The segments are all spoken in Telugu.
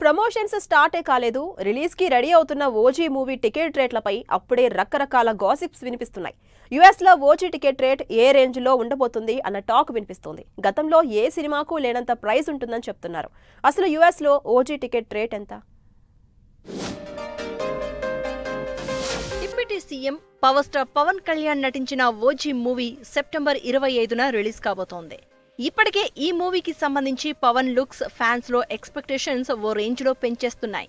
ప్రమోషన్స్ స్టార్టే కాలేదు. రిలీజ్ కి రెడీ అవుతున్న ఓజీ మూవీ టికెట్ రేట్లపై అప్పుడే రకరకాల గాసిప్స్ వినిపిస్తున్నాయి. యుఎస్ లో ఓజీ టికెట్ రేట్ ఏ రేంజ్ లో ఉండబోతుంది అన్న టాక్ వినిపిస్తుంది. గతంలో ఏ సినిమాకు లేనంత ప్రైస్ ఉంటుందని చెప్తున్నారు. అసలు యుఎస్ లో ఓజీ టికెట్ రేట్ ఎంత? Deputy CM power star Pawan Kalyan నటించిన ఓజీ మూవీ సెప్టెంబర్ 25న రిలీజ్ కాబోతోంది. ఇప్పటికే ఈ మూవీకి సంబంధించి పవన్ లుక్స్ ఫ్యాన్స్ లో ఎక్స్పెక్టేషన్స్ ఓ రేంజ్ లో పెంచేస్తున్నాయి.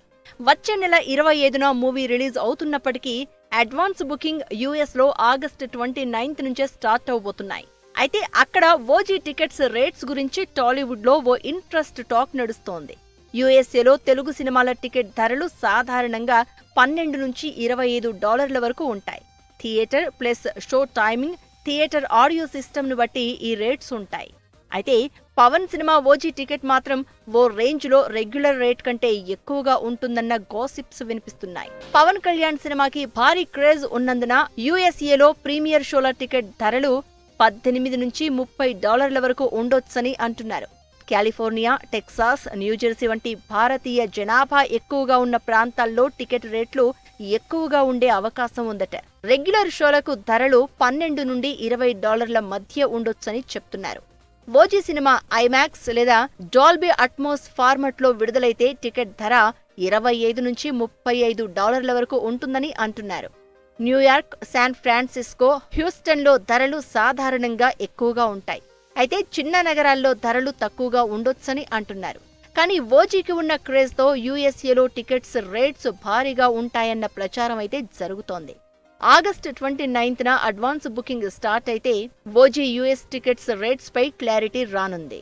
వచ్చే నెల 25న మూవీ రిలీజ్ అవుతున్నప్పటికీ అడ్వాన్స్ బుకింగ్ యుఎస్ లో ఆగస్టు 29 నుంచే స్టార్ట్ అవబోతున్నాయి. అయితే అక్కడ ఓజీ టికెట్స్ రేట్స్ గురించి టాలీవుడ్ లో ఓ ఇంట్రెస్ట్ టాక్ నడుస్తోంది. యుఎస్ఏలో తెలుగు సినిమాల టికెట్ ధరలు సాధారణంగా $12 నుంచి $25 వరకు ఉంటాయి. Theatre plus show timing, theatre audio సిస్టమ్ను బట్టి ఈ రేట్స్ ఉంటాయి. అయితే పవన్ సినిమా ఓజీ టికెట్ మాత్రం ఓ రేంజ్ లో రెగ్యులర్ రేట్ కంటే ఎక్కువగా ఉంటుందన్న గాసిప్స్ వినిపిస్తున్నాయి. పవన్ కళ్యాణ్ సినిమాకి భారీ క్రేజ్ ఉన్నందున యుఎస్ఏలో ప్రీమియర్ షోల టికెట్ ధరలు $18 నుంచి $30 వరకు ఉండొచ్చని అంటున్నారు. కాలిఫోర్నియా, టెక్సాస్, న్యూజెర్సీ వంటి భారతీయ జనాభా ఎక్కువగా ఉన్న ప్రాంతాల్లో టికెట్ రేట్లు ఎక్కువగా ఉండే అవకాశం ఉందట. రెగ్యులర్ షోలకు ధరలు $12 నుండి $20 మధ్య ఉండొచ్చని చెప్తున్నారు. ఓజీ సినిమా ఐమాక్స్ లేదా డాల్బీ అట్మోస్ ఫార్మాట్ లో విడుదలైతే టికెట్ ధర $25 నుంచి $35 వరకు ఉంటుందని అంటున్నారు. న్యూయార్క్, శాన్ ఫ్రాన్సిస్కో, హ్యూస్టన్ లో ధరలు సాధారణంగా ఎక్కువగా ఉంటాయి. అయితే చిన్న నగరాల్లో ధరలు తక్కువగా ఉండొచ్చని అంటున్నారు. కానీ ఓజీకి ఉన్న క్రేజ్ తో యుఎస్ఏలో టికెట్స్ రేట్స్ భారీగా ఉంటాయన్న ప్రచారం అయితే జరుగుతోంది. ఆగస్టు 29న అడ్వాన్స్ బుకింగ్ స్టార్ట్ అయితే ఓజీ యుఎస్ టికెట్స్ రేట్స్ పై క్లారిటీ రానుంది.